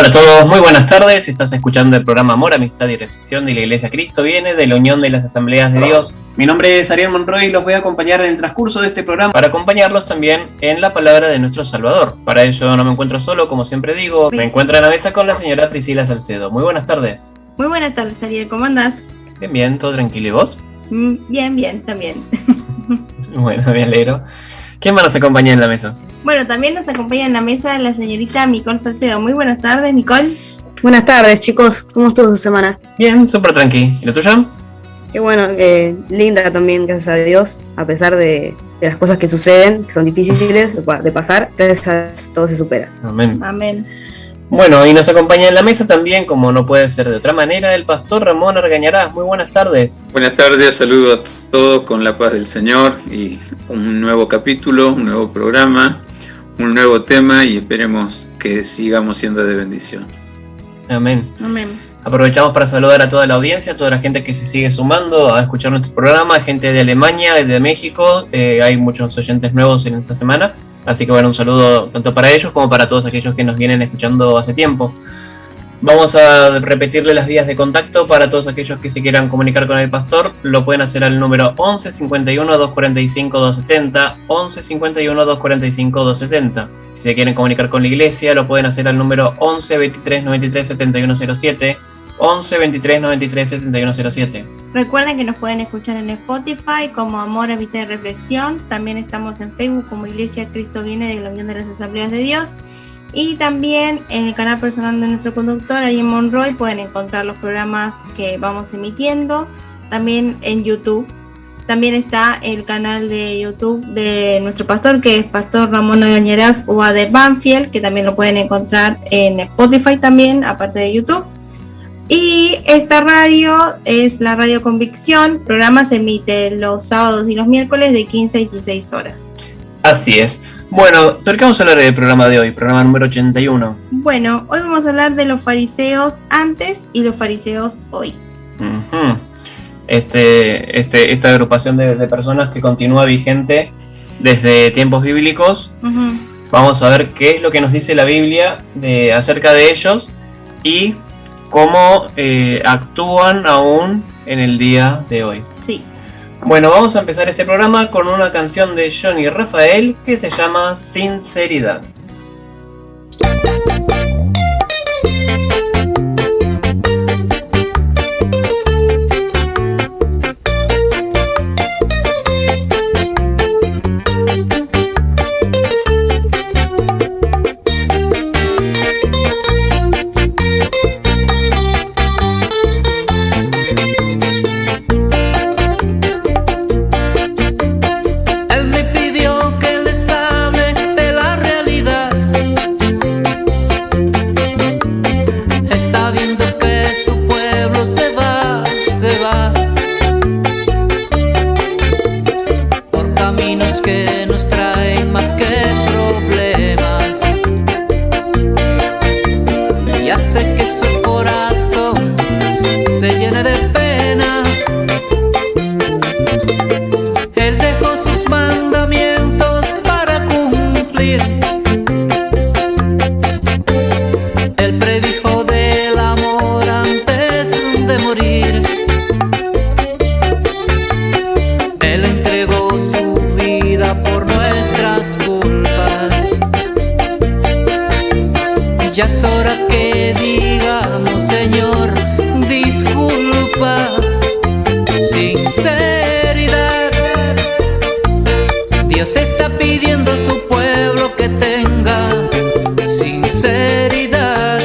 Hola a todos, muy buenas tardes. Estás escuchando el programa Amor, Amistad y Reflexión de la Iglesia Cristo Viene, de la Unión de las Asambleas de Dios. Mi nombre es Ariel Monroy y los voy a acompañar en el transcurso de este programa para acompañarlos también en la palabra de nuestro Salvador. Para ello no me encuentro solo, como siempre digo, me encuentro en la mesa con la señora Priscila Salcedo. Muy buenas tardes. Muy buenas tardes, Ariel, ¿cómo andás? Bien, todo tranquilo. ¿Y vos? Bien, también. Bueno, me alegro. ¿Quién más nos acompaña en la mesa? Bueno, también nos acompaña en la mesa la señorita Nicole Salcedo. Muy buenas tardes, Nicole. Buenas tardes, chicos. ¿Cómo estuvo su semana? Bien, súper tranqui. ¿Y la tuya? Qué bueno, linda también, gracias a Dios, a pesar de las cosas que suceden, que son difíciles de pasar, gracias a Dios todo se supera. Amén. Amén. Bueno, y nos acompaña en la mesa también, como no puede ser de otra manera, el pastor Ramón Argañarás. Muy buenas tardes. Buenas tardes, saludo a todos con la paz del Señor y un nuevo capítulo, un nuevo programa, un nuevo tema y esperemos que sigamos siendo de bendición. Amén. Amén. Aprovechamos para saludar a toda la audiencia, a toda la gente que se sigue sumando a escuchar nuestro programa, gente de Alemania, de México, hay muchos oyentes nuevos en esta semana, así que bueno, un saludo tanto para ellos como para todos aquellos que nos vienen escuchando hace tiempo. Vamos a repetirle las vías de contacto para todos aquellos que se quieran comunicar con el pastor, lo pueden hacer al número 11 51 245 270, 11 51 245 270. Si se quieren comunicar con la iglesia, lo pueden hacer al número 11 23 93 7107, 11 23 93 7107. Recuerden que nos pueden escuchar en Spotify como Amor, Amistad y Reflexión. También estamos en Facebook como Iglesia Cristo Viene de la Unión de las Asambleas de Dios. Y también en el canal personal de nuestro conductor, Ariel Monroy, pueden encontrar los programas que vamos emitiendo. También en YouTube. También está el canal de YouTube de nuestro pastor, que es Pastor Ramón Argañarás UA de Banfield, que también lo pueden encontrar en Spotify también, aparte de YouTube. Y esta radio es la Radio Convicción. El programa se emite los sábados y los miércoles de 15 a 16 horas. Así es. Bueno, ¿sobre qué vamos a hablar del programa de hoy? Programa número 81. Bueno, hoy vamos a hablar de los fariseos antes y los fariseos hoy. Uh-huh. Esta agrupación de personas que continúa vigente desde tiempos bíblicos. Uh-huh. Vamos a ver qué es lo que nos dice la Biblia acerca de ellos y cómo actúan aún en el día de hoy. Sí. Bueno, vamos a empezar este programa con una canción de Johnny Rafael que se llama Sinceridad. Ya es hora que digamos, Señor, disculpa. Sinceridad. Dios está pidiendo a su pueblo que tenga sinceridad.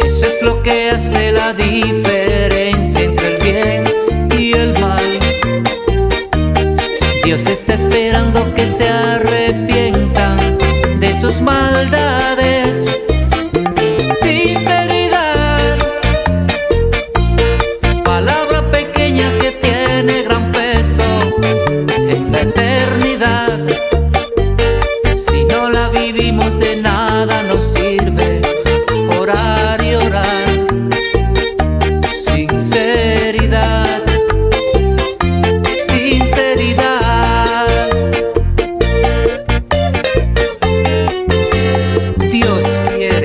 Eso es lo que hace la diferencia entre el bien y el mal. Dios está esperando que se arrepientan de sus maldades. Sinceridad, palabra pequeña que tiene gran peso en la eternidad. Si no la vivimos, de nada nos sirve orar y orar. Sinceridad, sinceridad. Dios quiere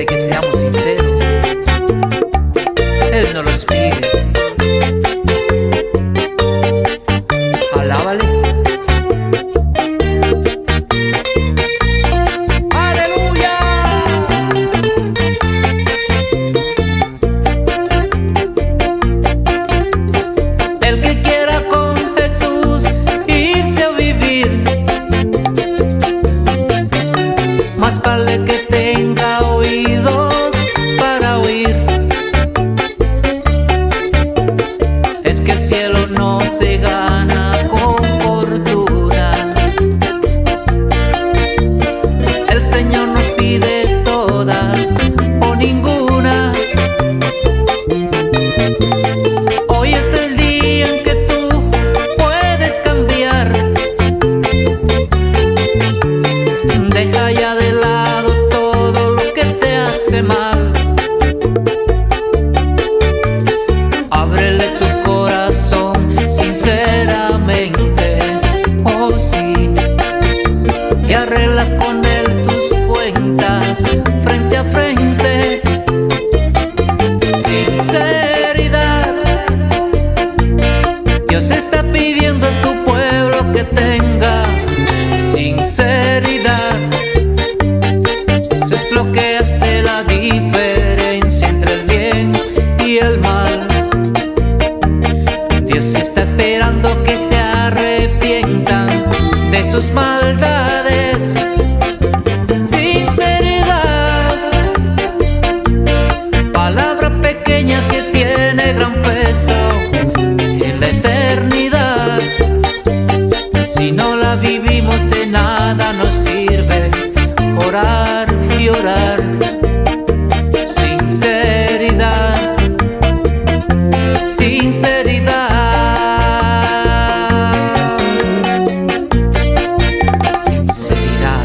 que tenga sinceridad. Eso es lo que hace la diferencia entre el bien y el mal. Dios está esperando que se arrepientan de sus maldades. Sinceridad, palabra pequeña que tiene gran peso en la eternidad. Si no la vivimos, de nada nos sirve orar y orar. Sinceridad, sinceridad, sinceridad.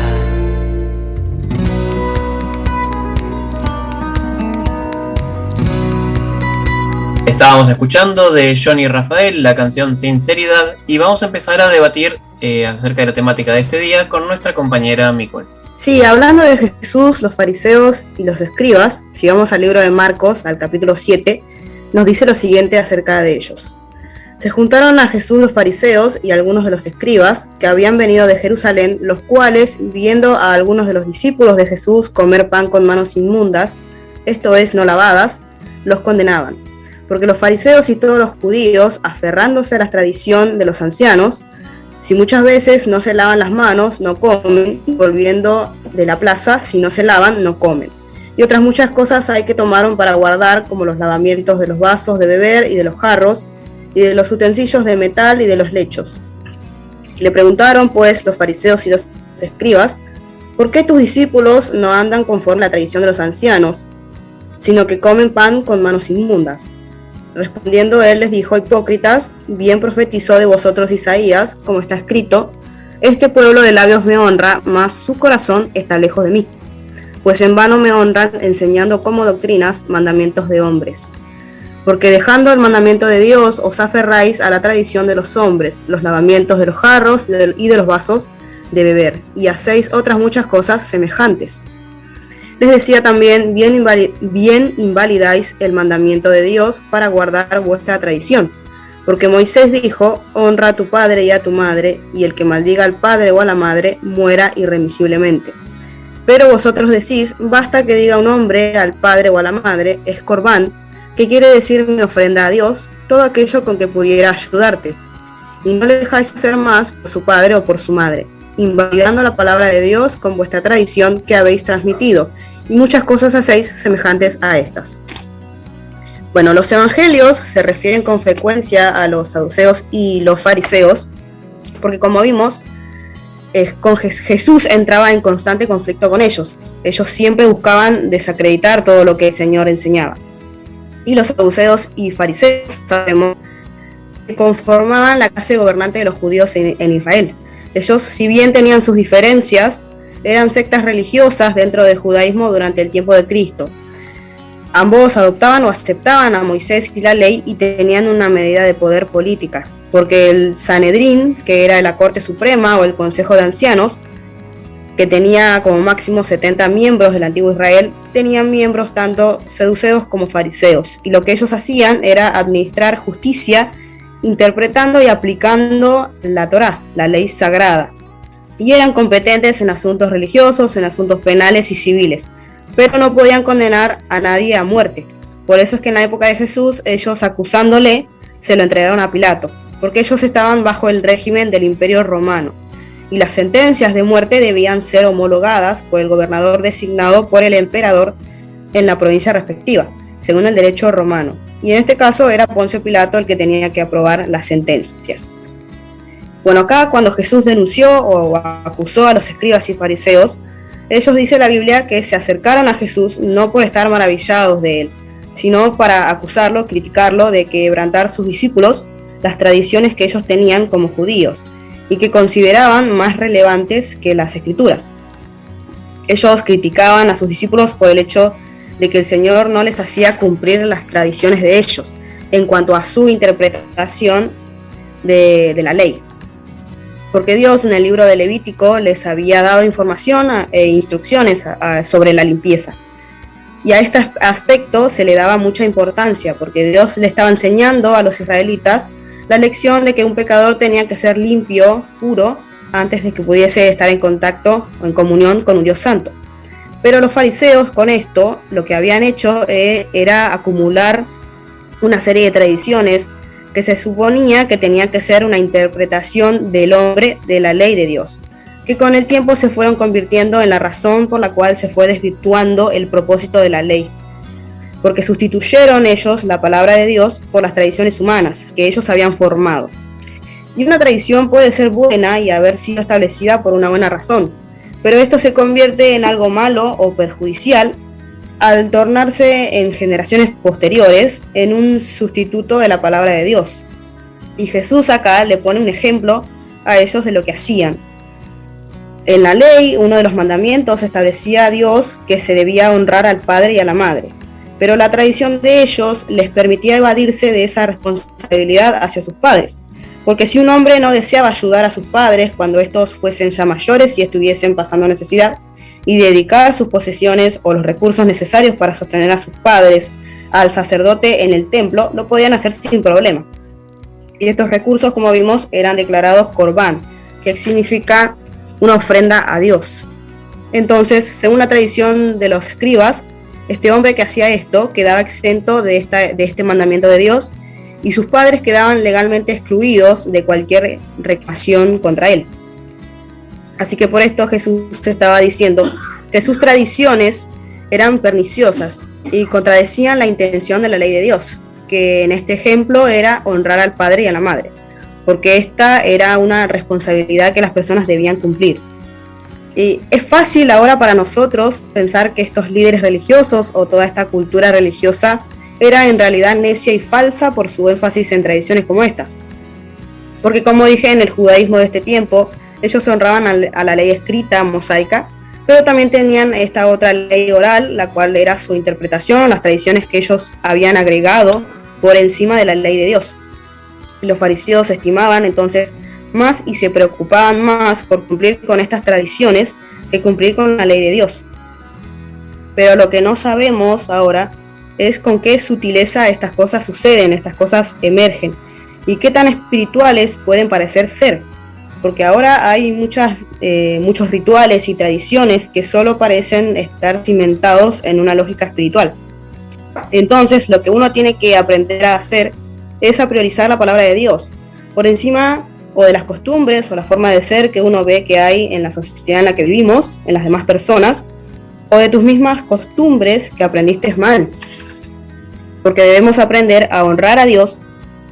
Estábamos escuchando de Johnny Rafael la canción Sinceridad y vamos a empezar a debatir acerca de la temática de este día con nuestra compañera Micol. Sí, hablando de Jesús, los fariseos y los escribas, si vamos al libro de Marcos, al capítulo 7, nos dice lo siguiente acerca de ellos. Se juntaron a Jesús los fariseos y algunos de los escribas que habían venido de Jerusalén, los cuales, viendo a algunos de los discípulos de Jesús comer pan con manos inmundas, esto es, no lavadas, los condenaban. Porque los fariseos y todos los judíos, aferrándose a la tradición de los ancianos, si muchas veces no se lavan las manos, no comen, y volviendo de la plaza, si no se lavan, no comen. Y otras muchas cosas hay que tomaron para guardar, como los lavamientos de los vasos de beber y de los jarros, y de los utensilios de metal y de los lechos. Y le preguntaron, pues, los fariseos y los escribas, ¿por qué tus discípulos no andan conforme a la tradición de los ancianos, sino que comen pan con manos inmundas? Respondiendo él les dijo, hipócritas, bien profetizó de vosotros Isaías, como está escrito, este pueblo de labios me honra, mas su corazón está lejos de mí. Pues en vano me honran, enseñando como doctrinas mandamientos de hombres. Porque dejando el mandamiento de Dios, os aferráis a la tradición de los hombres, los lavamientos de los jarros y de los vasos de beber, y hacéis otras muchas cosas semejantes. Les decía también, bien invalidáis el mandamiento de Dios para guardar vuestra tradición. Porque Moisés dijo, honra a tu padre y a tu madre, y el que maldiga al padre o a la madre, muera irremisiblemente. Pero vosotros decís, basta que diga un hombre al padre o a la madre, es corbán, que quiere decir mi ofrenda a Dios, todo aquello con que pudiera ayudarte. Y no le dejáis hacer más por su padre o por su madre, invalidando la palabra de Dios con vuestra tradición que habéis transmitido, y muchas cosas hacéis semejantes a estas. Bueno, los evangelios se refieren con frecuencia a los saduceos y los fariseos, porque como vimos, con Jesús entraba en constante conflicto con ellos. Ellos siempre buscaban desacreditar todo lo que el Señor enseñaba. Y los saduceos y fariseos, sabemos, que conformaban la clase gobernante de los judíos en Israel. Ellos, si bien tenían sus diferencias, eran sectas religiosas dentro del judaísmo durante el tiempo de Cristo. Ambos adoptaban o aceptaban a Moisés y la ley y tenían una medida de poder política, porque el Sanedrín, que era la Corte Suprema o el Consejo de Ancianos, que tenía como máximo 70 miembros del antiguo Israel, tenían miembros tanto saduceos como fariseos, y lo que ellos hacían era administrar justicia interpretando y aplicando la Torá, la ley sagrada, y eran competentes en asuntos religiosos, en asuntos penales y civiles, pero no podían condenar a nadie a muerte. Por eso es que en la época de Jesús, ellos acusándole, se lo entregaron a Pilato, porque ellos estaban bajo el régimen del Imperio Romano, y las sentencias de muerte debían ser homologadas por el gobernador designado por el emperador en la provincia respectiva, según el derecho romano. Y en este caso era Poncio Pilato el que tenía que aprobar las sentencias. Bueno, acá cuando Jesús denunció o acusó a los escribas y fariseos, ellos, dice la Biblia, que se acercaron a Jesús no por estar maravillados de él, sino para acusarlo, criticarlo de quebrantar sus discípulos las tradiciones que ellos tenían como judíos y que consideraban más relevantes que las escrituras. Ellos criticaban a sus discípulos por el hecho de que el Señor no les hacía cumplir las tradiciones de ellos en cuanto a su interpretación de la ley. Porque Dios en el libro de Levítico les había dado información e instrucciones sobre la limpieza. Y a este aspecto se le daba mucha importancia, porque Dios le estaba enseñando a los israelitas la lección de que un pecador tenía que ser limpio, puro, antes de que pudiese estar en contacto o en comunión con un Dios santo. Pero los fariseos con esto lo que habían hecho era acumular una serie de tradiciones que se suponía que tenían que ser una interpretación del hombre de la ley de Dios, que con el tiempo se fueron convirtiendo en la razón por la cual se fue desvirtuando el propósito de la ley, porque sustituyeron ellos la palabra de Dios por las tradiciones humanas que ellos habían formado. Y una tradición puede ser buena y haber sido establecida por una buena razón, pero esto se convierte en algo malo o perjudicial al tornarse en generaciones posteriores en un sustituto de la palabra de Dios. Y Jesús acá le pone un ejemplo a ellos de lo que hacían. En la ley, uno de los mandamientos establecía a Dios que se debía honrar al padre y a la madre, pero la tradición de ellos les permitía evadirse de esa responsabilidad hacia sus padres, porque si un hombre no deseaba ayudar a sus padres cuando estos fuesen ya mayores y estuviesen pasando necesidad, y dedicar sus posesiones o los recursos necesarios para sostener a sus padres al sacerdote en el templo, lo podían hacer sin problema. Y estos recursos, como vimos, eran declarados corbán, que significa una ofrenda a Dios. Entonces, según la tradición de los escribas, este hombre que hacía esto quedaba exento de este mandamiento de Dios, y sus padres quedaban legalmente excluidos de cualquier reclamación contra él. Así que por esto Jesús estaba diciendo que sus tradiciones eran perniciosas y contradecían la intención de la ley de Dios, que en este ejemplo era honrar al padre y a la madre, porque esta era una responsabilidad que las personas debían cumplir. Y es fácil ahora para nosotros pensar que estos líderes religiosos o toda esta cultura religiosa era en realidad necia y falsa por su énfasis en tradiciones como estas. Porque como dije, en el judaísmo de este tiempo, ellos honraban a la ley escrita, mosaica, pero también tenían esta otra ley oral, la cual era su interpretación o las tradiciones que ellos habían agregado por encima de la ley de Dios. Los fariseos estimaban entonces más y se preocupaban más por cumplir con estas tradiciones que cumplir con la ley de Dios. Pero lo que no sabemos ahora es con qué sutileza estas cosas suceden, estas cosas emergen, y qué tan espirituales pueden parecer ser. Porque ahora hay muchos rituales y tradiciones que solo parecen estar cimentados en una lógica espiritual. Entonces, lo que uno tiene que aprender a hacer es a priorizar la palabra de Dios, por encima o de las costumbres o la forma de ser que uno ve que hay en la sociedad en la que vivimos, en las demás personas, o de tus mismas costumbres que aprendiste mal. Porque debemos aprender a honrar a Dios,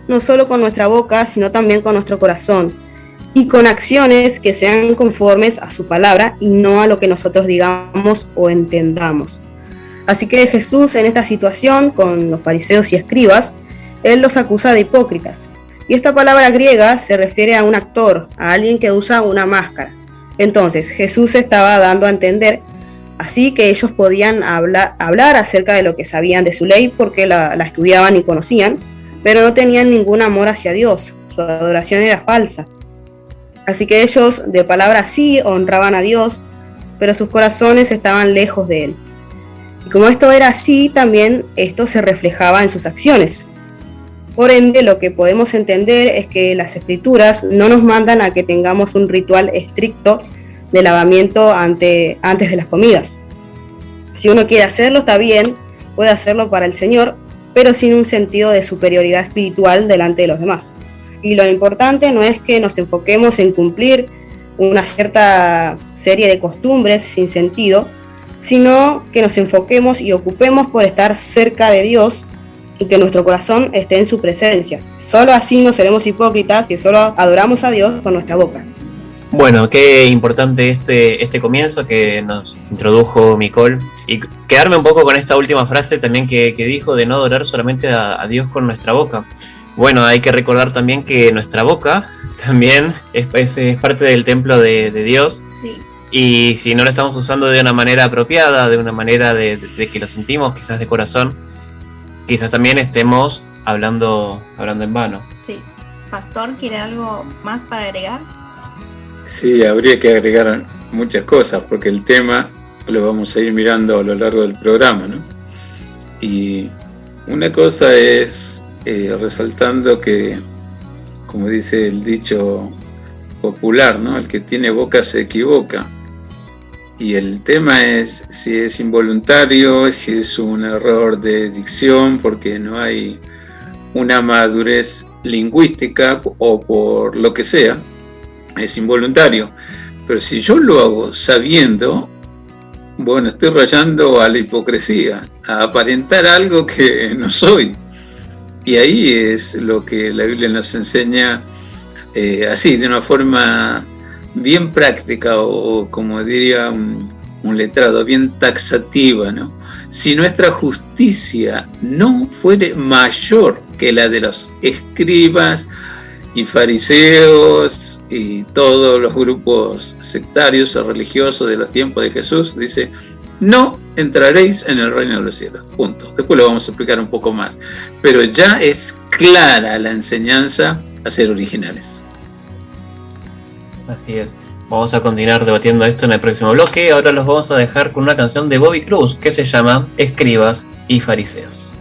no solo con nuestra boca, sino también con nuestro corazón, y con acciones que sean conformes a su palabra y no a lo que nosotros digamos o entendamos. Así que Jesús en esta situación con los fariseos y escribas, él los acusa de hipócritas. Y esta palabra griega se refiere a un actor, a alguien que usa una máscara. Entonces Jesús estaba dando a entender así que ellos podían hablar acerca de lo que sabían de su ley porque la estudiaban y conocían, pero no tenían ningún amor hacia Dios, su adoración era falsa. Así que ellos de palabra sí honraban a Dios, pero sus corazones estaban lejos de Él. Y como esto era así, también esto se reflejaba en sus acciones. Por ende, lo que podemos entender es que las Escrituras no nos mandan a que tengamos un ritual estricto de lavamiento antes de las comidas. Si uno quiere hacerlo, está bien, puede hacerlo para el Señor, pero sin un sentido de superioridad espiritual delante de los demás. Y lo importante no es que nos enfoquemos en cumplir una cierta serie de costumbres sin sentido, sino que nos enfoquemos y ocupemos por estar cerca de Dios y que nuestro corazón esté en su presencia. Solo así no seremos hipócritas que solo adoramos a Dios con nuestra boca. Bueno, qué importante este comienzo que nos introdujo Micol. Y quedarme un poco con esta última frase también que dijo de no adorar solamente a Dios con nuestra boca. Bueno, hay que recordar también que nuestra boca también es parte del templo de Dios. Sí. Y si no lo estamos usando de una manera apropiada, de una manera de que lo sentimos quizás de corazón, quizás también estemos hablando en vano. Sí. Pastor, ¿quiere algo más para agregar? Sí, habría que agregar muchas cosas porque el tema lo vamos a ir mirando a lo largo del programa, ¿no? Y una cosa es resaltando que como dice el dicho popular, ¿no? El que tiene boca se equivoca. Y el tema es si es involuntario, si es un error de dicción, porque no hay una madurez lingüística o por lo que sea, es involuntario. Pero si yo lo hago sabiendo, bueno, estoy rayando a la hipocresía, a aparentar algo que no soy. Y ahí es lo que la Biblia nos enseña así, de una forma bien práctica, o como diría un letrado, bien taxativa, ¿no? Si nuestra justicia no fuere mayor que la de los escribas y fariseos y todos los grupos sectarios o religiosos de los tiempos de Jesús, dice, no entraréis en el reino de los cielos. Punto. Después lo vamos a explicar un poco más. Pero ya es clara la enseñanza a ser originales. Así es. Vamos a continuar debatiendo esto en el próximo bloque. Ahora los vamos a dejar con una canción de Bobby Cruz que se llama Escribas y Fariseos.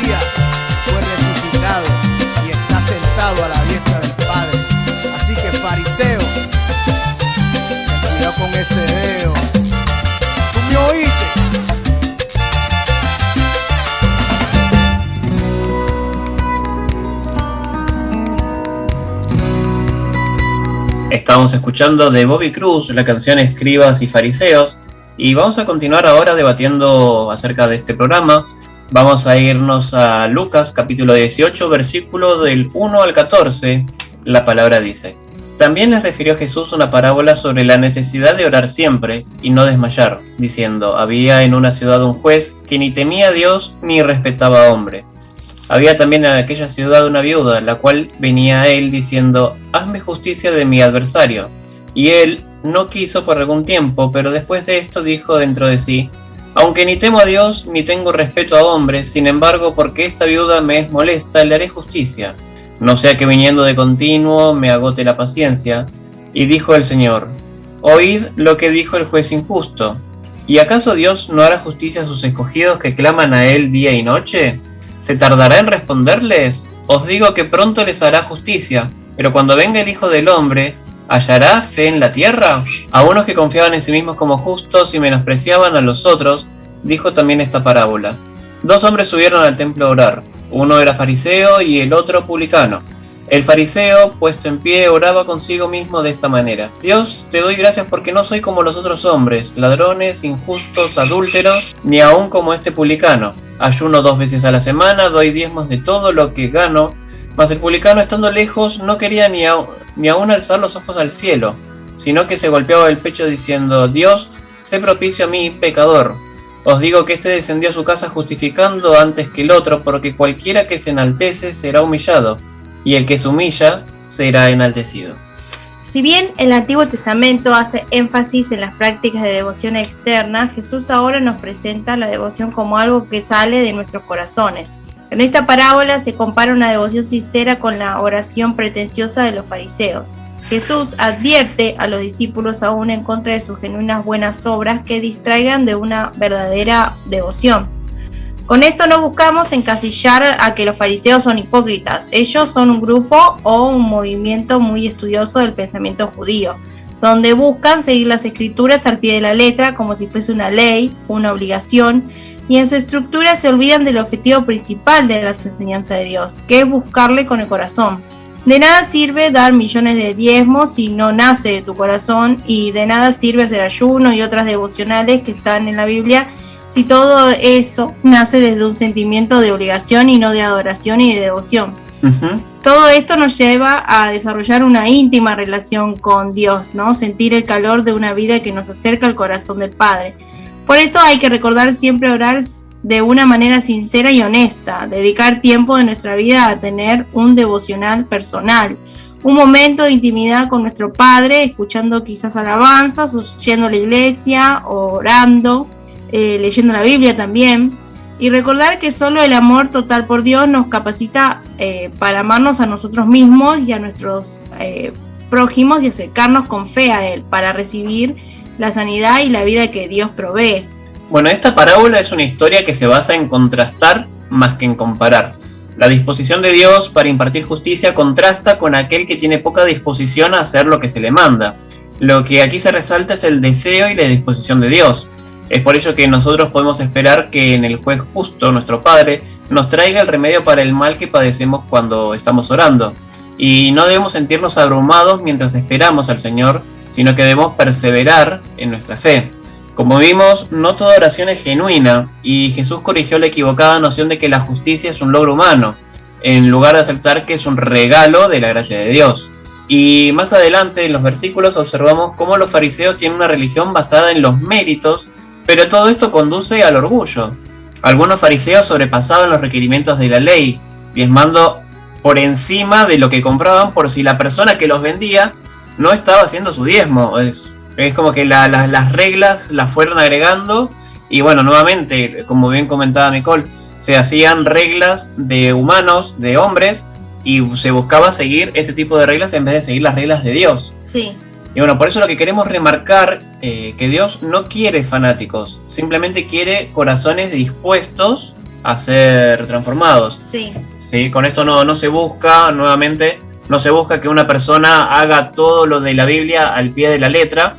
día fue resucitado y está sentado a la diestra del Padre. Así que fariseo, ten cuidado con ese dedo. ¿Tú me oíste? Estamos escuchando de Bobby Cruz la canción Escribas y Fariseos, y vamos a continuar ahora debatiendo acerca de este programa. Vamos a irnos a Lucas capítulo 18, versículo del 1 al 14. La palabra dice: También les refirió Jesús una parábola sobre la necesidad de orar siempre y no desmayar, diciendo: Había en una ciudad un juez que ni temía a Dios ni respetaba a hombre. Había también en aquella ciudad una viuda, la cual venía a él diciendo: Hazme justicia de mi adversario. Y él no quiso por algún tiempo, pero después de esto dijo dentro de sí: Aunque ni temo a Dios ni tengo respeto a hombres, sin embargo, porque esta viuda me es molesta, le haré justicia, no sea que viniendo de continuo me agote la paciencia. Y dijo el Señor: Oíd lo que dijo el juez injusto. ¿Y acaso Dios no hará justicia a sus escogidos que claman a él día y noche? ¿Se tardará en responderles? Os digo que pronto les hará justicia, pero cuando venga el Hijo del Hombre, ¿hallará fe en la tierra? A unos que confiaban en sí mismos como justos y menospreciaban a los otros, dijo también esta parábola. 2 hombres subieron al templo a orar. Uno era fariseo y el otro publicano. El fariseo, puesto en pie, oraba consigo mismo de esta manera: Dios, te doy gracias porque no soy como los otros hombres, ladrones, injustos, adúlteros, ni aun como este publicano. Ayuno 2 veces a la semana, doy diezmos de todo lo que gano. Mas el publicano, estando lejos, no quería ni aun alzar los ojos al cielo, sino que se golpeaba el pecho diciendo: Dios, sé propicio a mí, pecador. Os digo que este descendió a su casa justificando antes que el otro, porque cualquiera que se enaltece será humillado, y el que se humilla será enaltecido. Si bien el Antiguo Testamento hace énfasis en las prácticas de devoción externa, Jesús ahora nos presenta la devoción como algo que sale de nuestros corazones. En esta parábola se compara una devoción sincera con la oración pretenciosa de los fariseos. Jesús advierte a los discípulos aún en contra de sus genuinas buenas obras que distraigan de una verdadera devoción. Con esto no buscamos encasillar a que los fariseos son hipócritas. Ellos son un grupo o un movimiento muy estudioso del pensamiento judío, donde buscan seguir las escrituras al pie de la letra como si fuese una ley, una obligación, y en su estructura se olvidan del objetivo principal de las enseñanzas de Dios, que es buscarle con el corazón. De nada sirve dar millones de diezmos si no nace de tu corazón, y de nada sirve hacer ayuno y otras devocionales que están en la Biblia si todo eso nace desde un sentimiento de obligación y no de adoración y de devoción. Todo esto nos lleva a desarrollar una íntima relación con Dios, ¿no? Sentir el calor de una vida que nos acerca al corazón del Padre. Por esto hay que recordar siempre orar de una manera sincera y honesta, dedicar tiempo de nuestra vida a tener un devocional personal, un momento de intimidad con nuestro Padre, escuchando quizás alabanzas, o yendo a la iglesia, orando, leyendo la Biblia también, y recordar que solo el amor total por Dios nos capacita para amarnos a nosotros mismos y a nuestros prójimos y acercarnos con fe a Él para recibir la sanidad y la vida que Dios provee. Bueno, esta parábola es una historia que se basa en contrastar más que en comparar. La disposición de Dios para impartir justicia contrasta con aquel que tiene poca disposición a hacer lo que se le manda. Lo que aquí se resalta es el deseo y la disposición de Dios. Es por ello que nosotros podemos esperar que en el juez justo, nuestro Padre, nos traiga el remedio para el mal que padecemos cuando estamos orando. Y no debemos sentirnos abrumados mientras esperamos al Señor, sino que debemos perseverar en nuestra fe. Como vimos, no toda oración es genuina, y Jesús corrigió la equivocada noción de que la justicia es un logro humano, en lugar de aceptar que es un regalo de la gracia de Dios. Y más adelante en los versículos observamos cómo los fariseos tienen una religión basada en los méritos, pero todo esto conduce al orgullo. Algunos fariseos sobrepasaban los requerimientos de la ley, diezmando por encima de lo que compraban por si la persona que los vendía no estaba haciendo su diezmo. Es como que las reglas las fueron agregando, y bueno, nuevamente, como bien comentaba Nicole, se hacían reglas de humanos, de hombres, y se buscaba seguir este tipo de reglas en vez de seguir las reglas de Dios. Sí. Y bueno, por eso lo que queremos remarcar, que Dios no quiere fanáticos, simplemente quiere corazones dispuestos a ser transformados. Sí. ¿Sí? Con esto no se busca, nuevamente, no se busca que una persona haga todo lo de la Biblia al pie de la letra,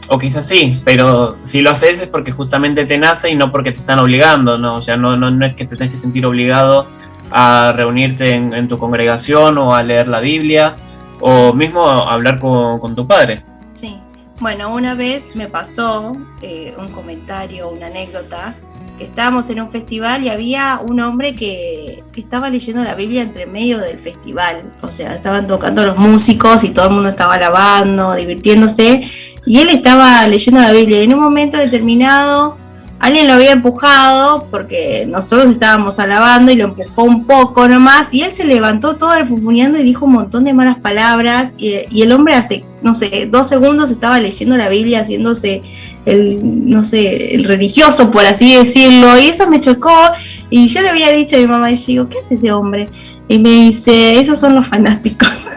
o quizás sí, pero si lo haces es porque justamente te nace y no porque te están obligando, ¿no? O sea, no es que te tengas que sentir obligado a reunirte en tu congregación o a leer la Biblia, o mismo hablar con tu padre. Sí. Bueno, una vez me pasó un comentario, una anécdota, que estábamos en un festival y había un hombre que estaba leyendo la Biblia entre medio del festival. O sea, estaban tocando los músicos y todo el mundo estaba alabando, divirtiéndose, y él estaba leyendo la Biblia. Y en un momento determinado, alguien lo había empujado porque nosotros estábamos alabando y lo empujó un poco nomás, y él se levantó todo refunfuñando y dijo un montón de malas palabras, y el hombre hace, no sé, 2 segundos estaba leyendo la Biblia, haciéndose el religioso, por así decirlo, y eso me chocó. Y yo le había dicho a mi mamá, y yo digo, ¿qué hace ese hombre? Y me dice, esos son los fanáticos.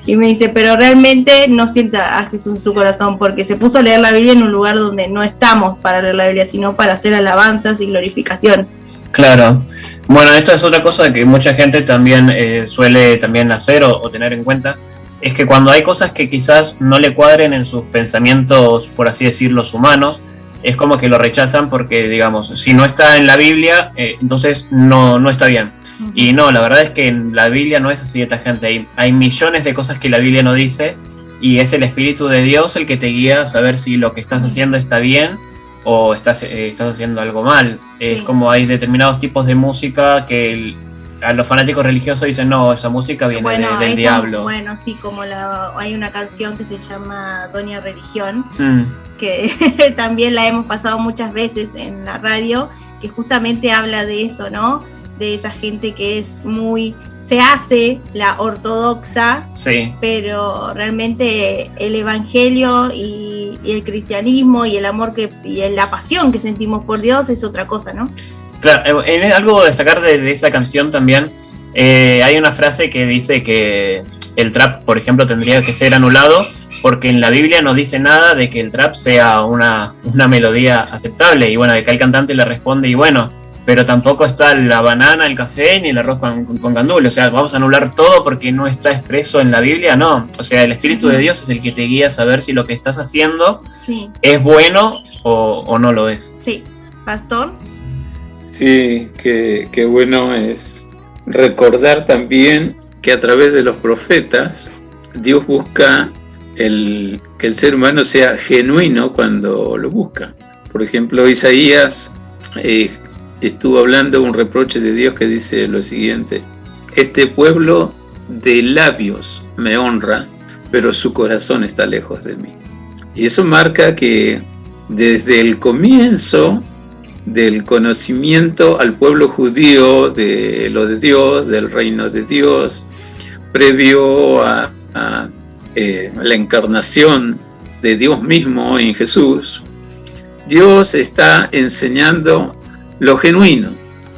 Y me dice, pero realmente no sienta a Jesús en su corazón, porque se puso a leer la Biblia en un lugar donde no estamos para leer la Biblia, sino para hacer alabanzas y glorificación. Claro. Bueno, esto es otra cosa que mucha gente también suele también hacer o tener en cuenta, es que cuando hay cosas que quizás no le cuadren en sus pensamientos, por así decirlo, humanos, es como que lo rechazan porque, digamos, si no está en la Biblia, entonces no está bien. Y no, la verdad es que en la Biblia no es así de tajante. Hay millones de cosas que la Biblia no dice, y es el Espíritu de Dios el que te guía a saber si lo que estás haciendo está bien o estás haciendo algo mal. Sí. Es como hay determinados tipos de música que a los fanáticos religiosos dicen, no, esa música viene del diablo. Bueno, sí, como hay una canción que se llama Doña Religión, que también la hemos pasado muchas veces en la radio, que justamente habla de eso, ¿no? De esa gente que es se hace la ortodoxa, sí, pero realmente el evangelio y el cristianismo y el amor y la pasión que sentimos por Dios es otra cosa, ¿no? Claro, algo a destacar de esa canción también, hay una frase que dice que el trap, por ejemplo, tendría que ser anulado, porque en la Biblia no dice nada de que el trap sea una melodía aceptable, y bueno, de que el cantante le responde, y bueno, pero tampoco está la banana, el café, ni el arroz con gandules. O sea, vamos a anular todo porque no está expreso en la Biblia, no. O sea, el Espíritu de Dios es el que te guía a saber si lo que estás haciendo es bueno o no lo es. Sí. ¿Pastor? Sí, que bueno es recordar también que a través de los profetas Dios busca que el ser humano sea genuino cuando lo busca. Por ejemplo, Isaías estuvo hablando un reproche de Dios que dice lo siguiente: este pueblo de labios me honra, pero su corazón está lejos de mí. Y eso marca que desde el comienzo del conocimiento al pueblo judío de lo de Dios, del reino de Dios, previo a la encarnación de Dios mismo en Jesús, Dios está enseñando lo genuino,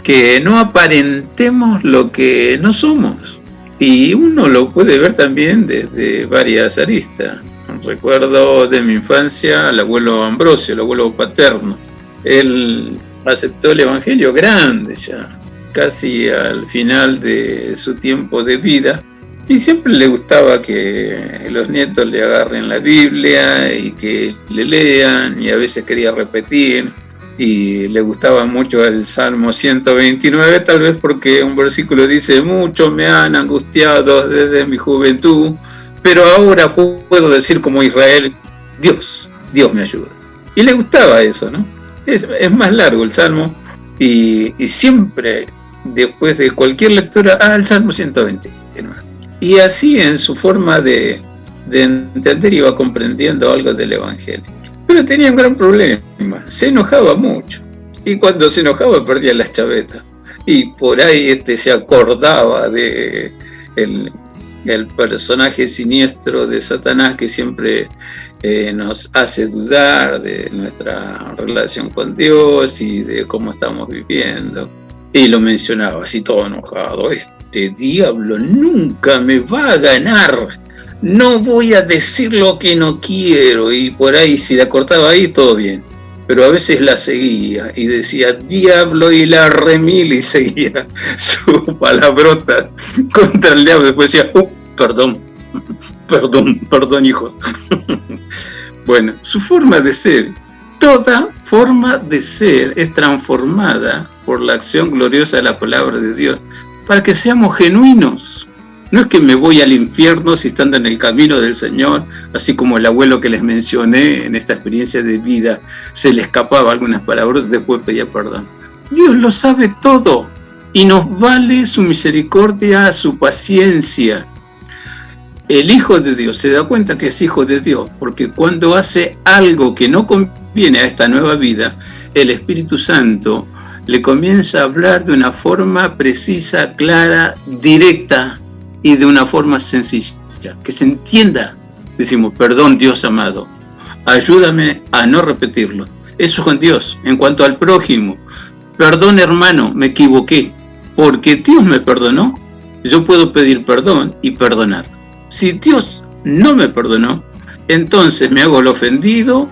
que no aparentemos lo que no somos. Y uno lo puede ver también desde varias aristas. Recuerdo de mi infancia al abuelo Ambrosio, el abuelo paterno. Él aceptó el evangelio grande ya, casi al final de su tiempo de vida, y siempre le gustaba que los nietos le agarren la Biblia y que le lean, y a veces quería repetir. Y le gustaba mucho el Salmo 129, tal vez porque un versículo dice: mucho me han angustiado desde mi juventud, pero ahora puedo decir como Israel, Dios me ayuda. Y le gustaba eso, ¿no? Es más largo el Salmo, y siempre después de cualquier lectura, el Salmo 129. Y así en su forma de entender iba comprendiendo algo del Evangelio. Pero tenía un gran problema, se enojaba mucho, y cuando se enojaba perdía las chavetas, y por ahí se acordaba de el personaje siniestro de Satanás que siempre nos hace dudar de nuestra relación con Dios y de cómo estamos viviendo, y lo mencionaba así todo enojado: este diablo nunca me va a ganar, no voy a decir lo que no quiero. Y por ahí, si la cortaba ahí, todo bien. pero a veces la seguía y decía diablo y la remil y seguía su palabrota contra el diablo. Después decía, perdón hijos. Bueno, su forma de ser, toda forma de ser es transformada por la acción gloriosa de la palabra de Dios para que seamos genuinos. No es que me voy al infierno si estando en el camino del Señor, así como el abuelo que les mencioné en esta experiencia de vida, se le escapaba algunas palabras, después pedía perdón. Dios lo sabe todo y nos vale su misericordia, su paciencia. El Hijo de Dios se da cuenta que es Hijo de Dios, porque cuando hace algo que no conviene a esta nueva vida, el Espíritu Santo le comienza a hablar de una forma precisa, clara, directa, y de una forma sencilla, que se entienda. Decimos, perdón Dios amado, ayúdame a no repetirlo. Eso es con Dios. En cuanto al prójimo, perdón hermano, me equivoqué, porque Dios me perdonó, yo puedo pedir perdón y perdonar. Si Dios no me perdonó, entonces me hago el ofendido,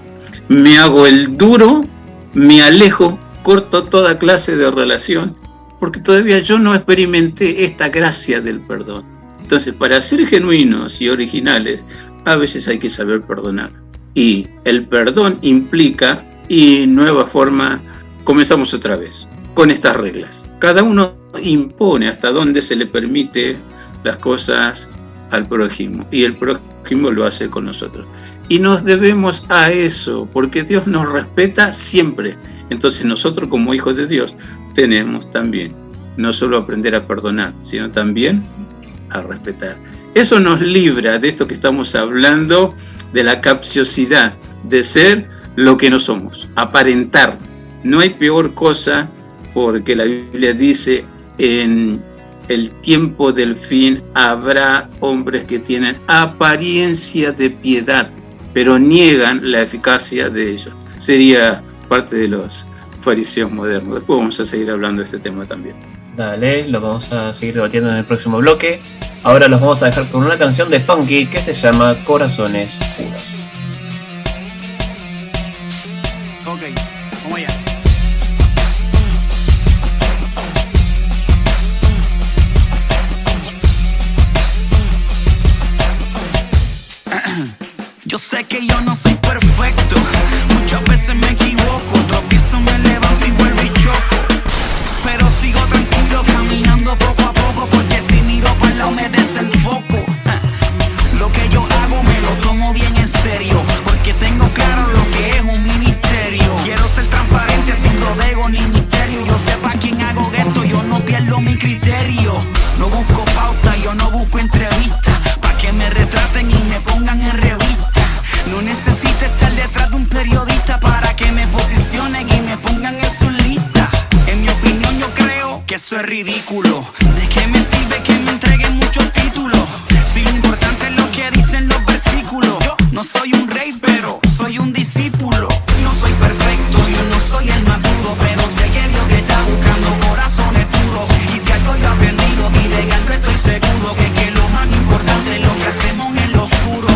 me hago el duro, me alejo, corto toda clase de relación, porque todavía yo no experimenté esta gracia del perdón. Entonces, para ser genuinos y originales, a veces hay que saber perdonar. Y el perdón implica, y nueva forma, comenzamos otra vez, con estas reglas. Cada uno impone hasta dónde se le permite las cosas al prójimo, y el prójimo lo hace con nosotros. Y nos debemos a eso, porque Dios nos respeta siempre. Entonces nosotros como hijos de Dios tenemos también no solo aprender a perdonar, sino también a respetar. Eso nos libra de esto que estamos hablando, de la capciosidad, de ser lo que no somos, aparentar. No hay peor cosa, porque la Biblia dice, en el tiempo del fin habrá hombres que tienen apariencia de piedad, pero niegan la eficacia de ellos. Sería parte de los fariseos modernos. Después vamos a seguir hablando de este tema también. Dale, lo vamos a seguir debatiendo en el próximo bloque. Ahora los vamos a dejar con una canción de Funky que se llama Corazones Puros. Ok, vamos allá. Yo sé que yo no soy perfecto, muchas veces me equivoco, tropiezo, me levanto y vuelvo y choco, pero sigo tranquilo caminando poco a poco, porque si miro para el lado me desenfoco. Lo que yo hago me lo tomo bien en serio, porque tengo claro lo que es un ministerio. Quiero ser transparente sin rodeo ni misterio. Yo sé para quién hago esto, yo no pierdo mi criterio. No busco pauta, yo no busco entrevistas, para que me retraten y me pongan en revista. No necesito estar detrás de un periodista para que me posicionen y me pongan en su lista. En mi opinión yo creo que eso es ridículo. ¿De qué me sirve que me entreguen muchos títulos si lo importante es lo que dicen los versículos? Yo no soy un rey, pero soy un discípulo. No soy perfecto, yo no soy el más puro, pero sé que Dios que está buscando corazones puros. Y si algo yo he aprendido y de algo estoy seguro, que lo más importante es lo que hacemos en lo oscuro.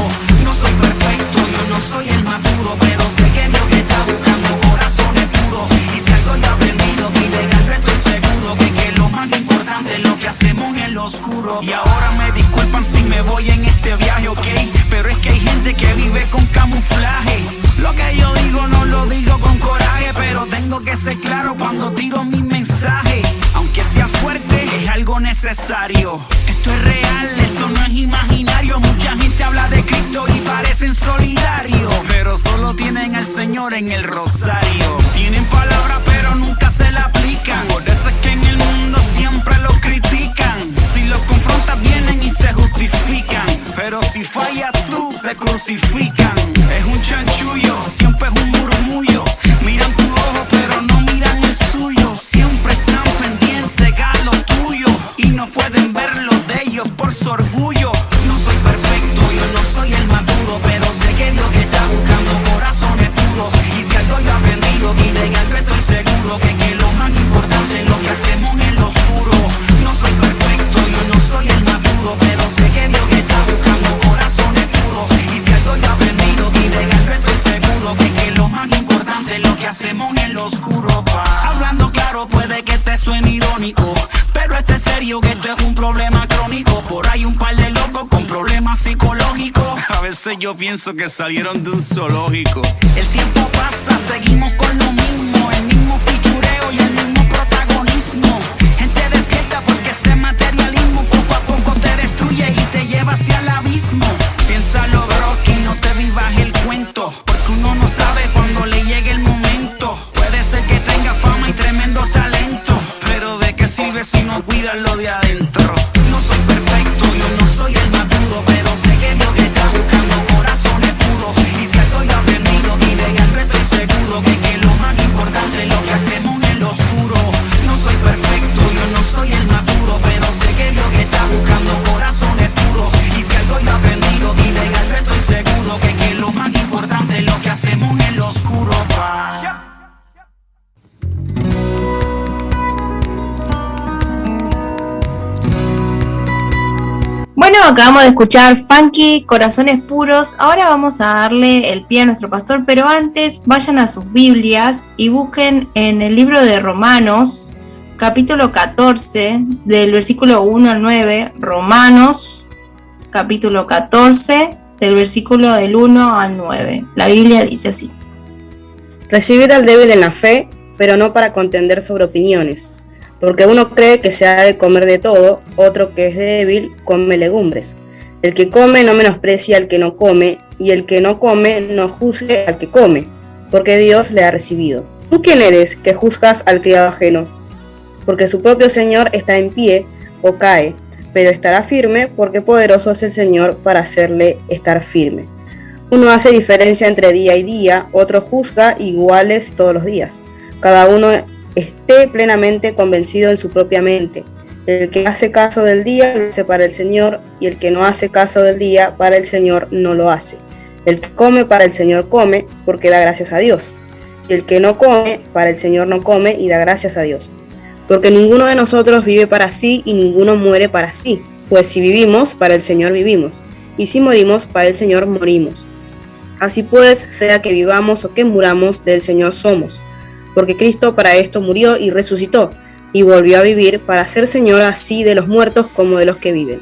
No soy perfecto, yo no soy el más puro, pero sé que Dios que está buscando corazones puros. Y si algo yo he aprendido y de algo estoy seguro, que lo más importante es lo que hacemos en lo oscuro. Y ahora me disculpan si me voy en este viaje, ok, pero es que hay gente que vive con camuflaje. Lo que yo digo no lo digo con coraje, pero tengo que ser claro cuando tiro mi mensaje. Aunque sea fuerte, es algo necesario. Esto es real, esto no es imaginario. Mucha gente habla de Cristo y parecen solidarios, pero solo tienen al Señor en el rosario. Tienen palabra pero nunca se la aplican, por eso es que en el mundo siempre lo critican. Si lo confrontas vienen y se justifican, pero si fallas tú te crucifican. Es un chanchullo, siempre es un murmullo. Miran tu ojo pero no miran el suyo. Siempre están pendientes a lo tuyo y no pueden ver lo de ellos por su orgullo. No soy perfecto, yo no soy el más puro, pero sé que Dios que está buscando corazones puros. Y si algo yo he aprendido y de algo estoy seguro, que lo más importante es lo que hacemos en lo oscuro. No soy perfecto, yo no soy el más puro, pero sé que Dios que está buscando corazones puros. Y si algo yo he aprendido este serio, que esto es un problema crónico. Por ahí un par de locos con problemas psicológicos. A veces yo pienso que salieron de un zoológico. El tiempo pasa, seguimos con lo mismo, el mismo fichureo y el mismo protagonismo. Gente despierta porque ese materialismo poco a poco te destruye y te lleva hacia el abismo. Piénsalo, bro, que no te vivas el cuento, porque uno no sabe cuando le llegue el momento. Puede ser que tenga fama y tremendo talento, pero ¿de qué sirve si no cuidas lo de adentro? No soy perfecto, yo no soy el más duro, pero sé que Dios está buscando corazones puros. Y si algo yo he aprendido, diré al reto y seguro que lo más importante es lo que hacemos en el oscuro. No soy perfecto, yo no soy el más duro, pero sé que Dios está buscando corazones puros. Y si algo yo he aprendido, diré al reto y seguro que lo más importante es lo que hacemos en el oscuro, pa. Bueno, acabamos de escuchar Funky, Corazones Puros. Ahora vamos a darle el pie a nuestro pastor, pero antes vayan a sus Biblias y busquen en el libro de Romanos, capítulo 14, del versículo 1 al 9. Romanos, capítulo 14, del versículo del 1 al 9. La Biblia dice así: Recibid al débil en la fe, pero no para contender sobre opiniones. Porque uno cree que se ha de comer de todo, otro que es débil come legumbres. El que come no menosprecia al que no come, y el que no come no juzgue al que come, porque Dios le ha recibido. ¿Tú quién eres que juzgas al criado ajeno? Porque su propio Señor está en pie o cae, pero estará firme, porque poderoso es el Señor para hacerle estar firme. Uno hace diferencia entre día y día, otro juzga iguales todos los días. Cada uno esté plenamente convencido en su propia mente. El que hace caso del día lo hace para el Señor, y el que no hace caso del día para el Señor no lo hace. El que come para el Señor come, porque da gracias a Dios. Y el que no come para el Señor no come y da gracias a Dios. Porque ninguno de nosotros vive para sí y ninguno muere para sí. Pues si vivimos, para el Señor vivimos, y si morimos, para el Señor morimos. Así pues, sea que vivamos o que muramos, del Señor somos. Porque Cristo para esto murió y resucitó, y volvió a vivir para ser Señor así de los muertos como de los que viven.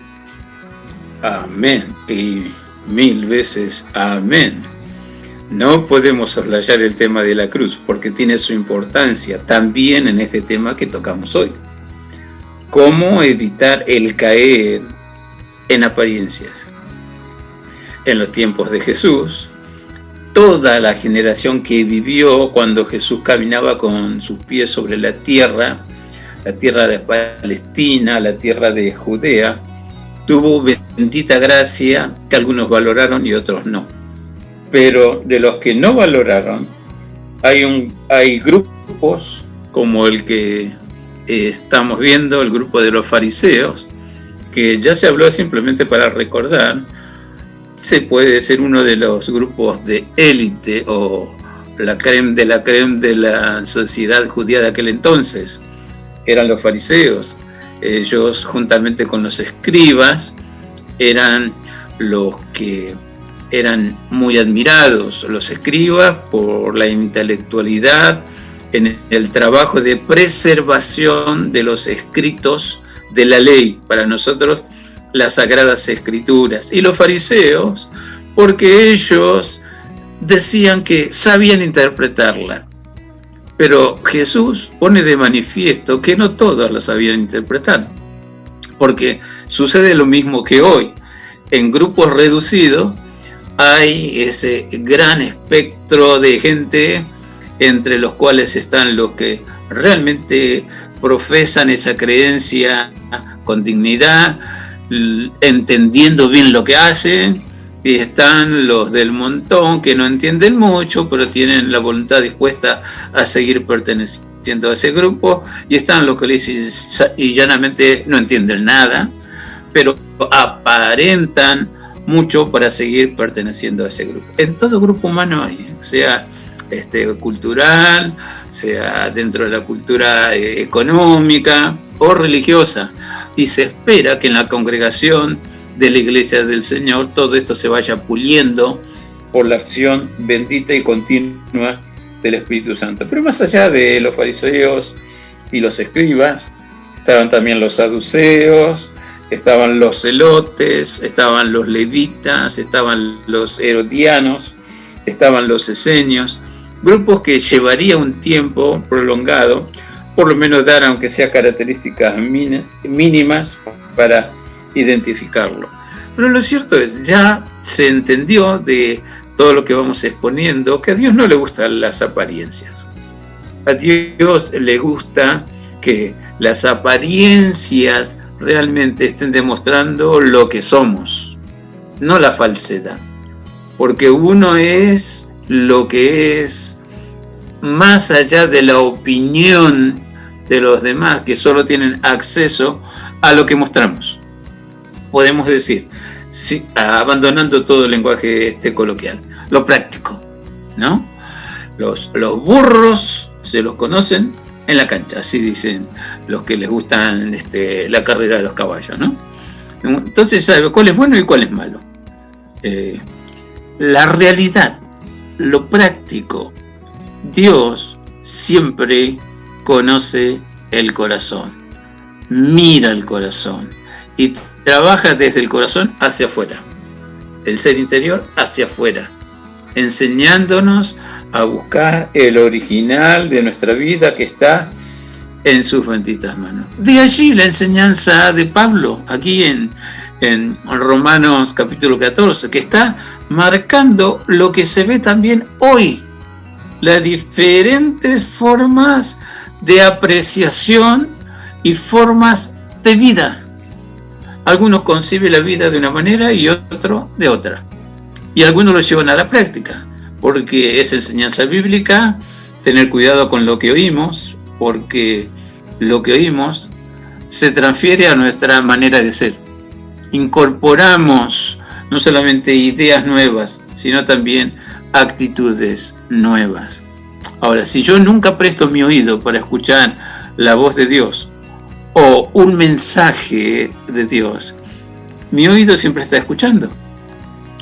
Amén y 1000 veces amén. No podemos soslayar el tema de la cruz porque tiene su importancia también en este tema que tocamos hoy. ¿Cómo evitar el caer en apariencias? En los tiempos de Jesús, toda la generación que vivió cuando Jesús caminaba con sus pies sobre la tierra de Palestina, la tierra de Judea, tuvo bendita gracia que algunos valoraron y otros no. Pero de los que no valoraron, hay grupos como el que estamos viendo, el grupo de los fariseos, que ya se habló simplemente para recordar. Se puede ser uno de los grupos de élite o la crème de la sociedad judía de aquel entonces. Eran los fariseos. Ellos, juntamente con los escribas, eran los que eran muy admirados. Los escribas por la intelectualidad en el trabajo de preservación de los escritos de la ley. Para nosotros, las Sagradas Escrituras. Y los fariseos, porque ellos decían que sabían interpretarla. Pero Jesús pone de manifiesto que no todos la sabían interpretar, porque sucede lo mismo que hoy. En grupos reducidos hay ese gran espectro de gente, entre los cuales están los que realmente profesan esa creencia con dignidad, entendiendo bien lo que hacen, y están los del montón que no entienden mucho, pero tienen la voluntad dispuesta a seguir perteneciendo a ese grupo, y están los que y llanamente no entienden nada, pero aparentan mucho para seguir perteneciendo a ese grupo. En todo grupo humano hay, sea cultural, sea dentro de la cultura económica o religiosa, y se espera que en la congregación de la Iglesia del Señor todo esto se vaya puliendo por la acción bendita y continua del Espíritu Santo. Pero más allá de los fariseos y los escribas, estaban también los saduceos, estaban los celotes, estaban los levitas, estaban los herodianos, estaban los esenios, grupos que llevaría un tiempo prolongado, por lo menos dar aunque sea características mínimas para identificarlo. Pero lo cierto es, ya se entendió de todo lo que vamos exponiendo, que a Dios no le gustan las apariencias. A Dios le gusta que las apariencias realmente estén demostrando lo que somos, no la falsedad. Porque uno es lo que es más allá de la opinión de los demás, que solo tienen acceso a lo que mostramos. Podemos decir, sí, abandonando todo el lenguaje coloquial, lo práctico, ¿no? Los burros se los conocen en la cancha, así dicen los que les gustan la carrera de los caballos, ¿no? Entonces sabe cuál es bueno y cuál es malo. La realidad, lo práctico, Dios siempre conoce el corazón, mira el corazón y trabaja desde el corazón hacia afuera, el ser interior hacia afuera, enseñándonos a buscar el original de nuestra vida que está en sus benditas manos. De allí la enseñanza de Pablo, aquí en Romanos capítulo 14, que está marcando lo que se ve también hoy, las diferentes formas de apreciación y formas de vida. Algunos conciben la vida de una manera y otros de otra. Y algunos lo llevan a la práctica, porque es enseñanza bíblica, tener cuidado con lo que oímos, porque lo que oímos se transfiere a nuestra manera de ser. Incorporamos no solamente ideas nuevas, sino también actitudes nuevas. Ahora, si yo nunca presto mi oído para escuchar la voz de Dios o un mensaje de Dios, mi oído siempre está escuchando.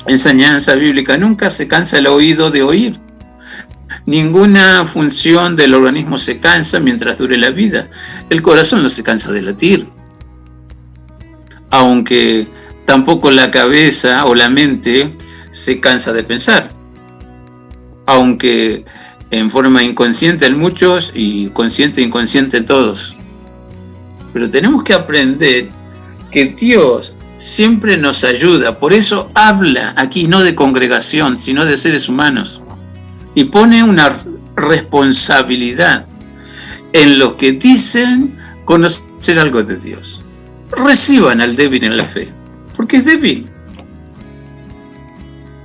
Enseñanza bíblica, nunca se cansa el oído de oír. Ninguna función del organismo se cansa mientras dure la vida. El corazón no se cansa de latir. Aunque tampoco la cabeza o la mente se cansa de pensar. Aunque en forma inconsciente en muchos y consciente e inconsciente en todos. Pero tenemos que aprender que Dios siempre nos ayuda. Por eso habla aquí no de congregación, sino de seres humanos. Y pone una responsabilidad en los que dicen conocer algo de Dios. Reciban al débil en la fe, porque es débil.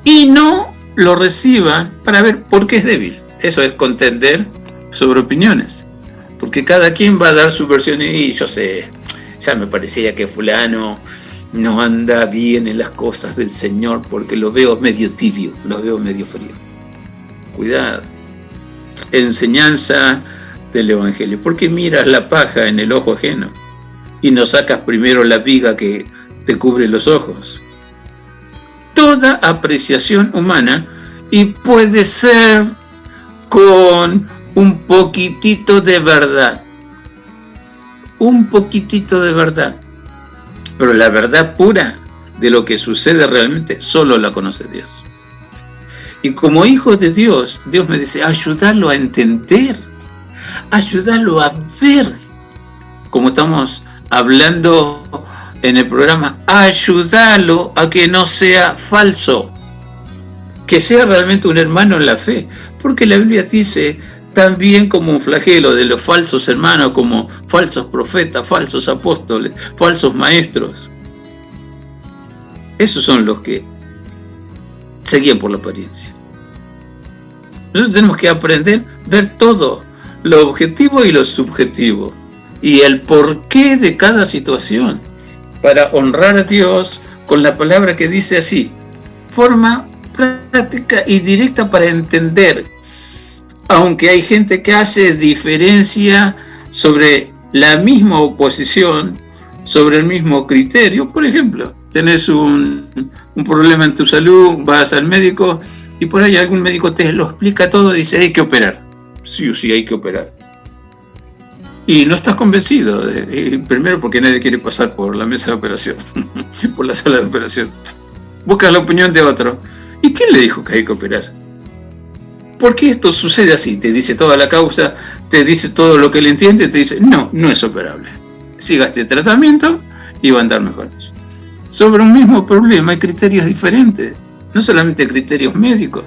Y no lo reciban para ver por qué es débil. Eso es contender sobre opiniones. Porque cada quien va a dar su versión y yo sé, ya me parecía que fulano no anda bien en las cosas del Señor porque lo veo medio tibio, lo veo medio frío. Cuidado. Enseñanza del Evangelio. ¿Por qué miras la paja en el ojo ajeno y no sacas primero la viga que te cubre los ojos? Toda apreciación humana, y puede ser con un poquitito de verdad. Un poquitito de verdad. Pero la verdad pura de lo que sucede realmente solo la conoce Dios. Y como hijo de Dios, Dios me dice, ayudarlo a entender, ayudarlo a ver, como estamos hablando en el programa, ayudarlo a que no sea falso, que sea realmente un hermano en la fe, porque la Biblia dice también como un flagelo de los falsos hermanos, como falsos profetas, falsos apóstoles, falsos maestros. Esos son los que seguían por la apariencia. Nosotros tenemos que aprender a ver todo, lo objetivo y lo subjetivo, y el porqué de cada situación, para honrar a Dios con la palabra que dice así, forma práctica y directa para entender, aunque hay gente que hace diferencia sobre la misma oposición, sobre el mismo criterio. Por ejemplo, tenés un problema en tu salud, vas al médico y por ahí algún médico te lo explica todo y dice hay que operar. Sí o sí hay que operar. y no estás convencido. Primero porque nadie quiere pasar por la mesa de operación, por la sala de operación. Buscas la opinión de otro. ¿Y quién le dijo que hay que operar? ¿Por qué esto sucede así? Te dice toda la causa, te dice todo lo que él entiende, te dice, no es operable. Siga este tratamiento y va a andar mejor. Sobre un mismo problema hay criterios diferentes, no solamente criterios médicos,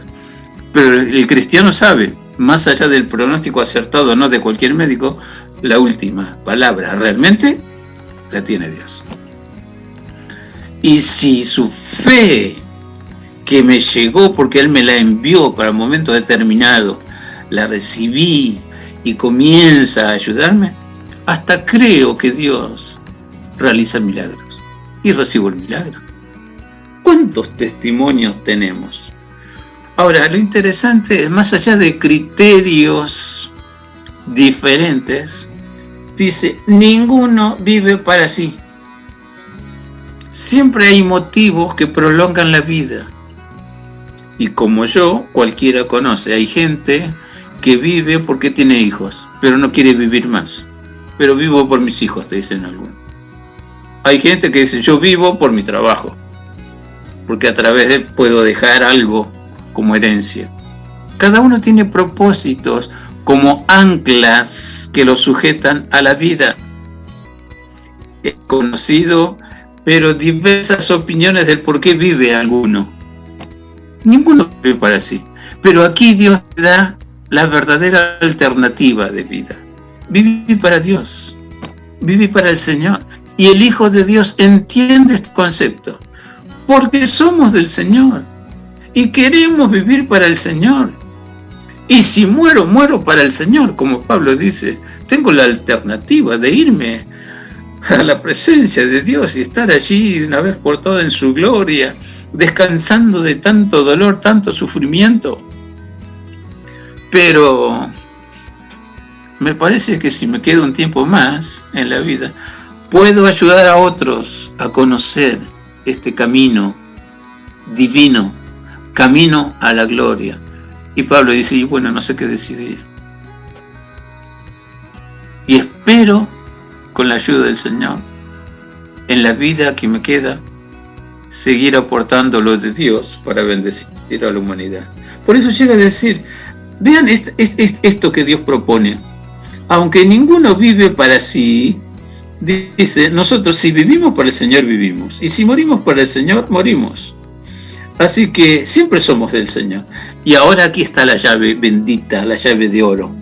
pero el cristiano sabe, más allá del pronóstico acertado o no de cualquier médico, la última palabra realmente la tiene Dios. Y si su fe, que me llegó porque Él me la envió para un momento determinado, la recibí y comienza a ayudarme, hasta creo que Dios realiza milagros y recibo el milagro. ¿Cuántos testimonios tenemos? Ahora, lo interesante es, más allá de criterios diferentes, dice, ninguno vive para sí. Siempre hay motivos que prolongan la vida. Y como yo, cualquiera conoce, hay gente que vive porque tiene hijos, pero no quiere vivir más. Pero vivo por mis hijos, te dicen algunos. Hay gente que dice, yo vivo por mi trabajo, porque a través de él puedo dejar algo como herencia. Cada uno tiene propósitos como anclas que lo sujetan a la vida. He conocido, pero diversas opiniones del por qué vive alguno. Ninguno vive para sí. Pero aquí Dios te da la verdadera alternativa de vida. Viví para Dios, viví para el Señor. Y el Hijo de Dios entiende este concepto, porque somos del Señor y queremos vivir para el Señor. Y si muero, muero para el Señor, como Pablo dice. Tengo la alternativa de irme a la presencia de Dios y estar allí de una vez por todas en su gloria, descansando de tanto dolor, tanto sufrimiento. Pero me parece que si me quedo un tiempo más en la vida, puedo ayudar a otros a conocer este camino divino, camino a la gloria. Y Pablo dice, y bueno, no sé qué decidir. Y espero, con la ayuda del Señor, en la vida que me queda, seguir aportando lo de Dios para bendecir a la humanidad. Por eso llega a decir, vean esto que Dios propone. Aunque ninguno vive para sí, dice, nosotros si vivimos para el Señor, vivimos. Y si morimos para el Señor, morimos. Así que siempre somos del Señor. Y ahora aquí está la llave bendita, la llave de oro.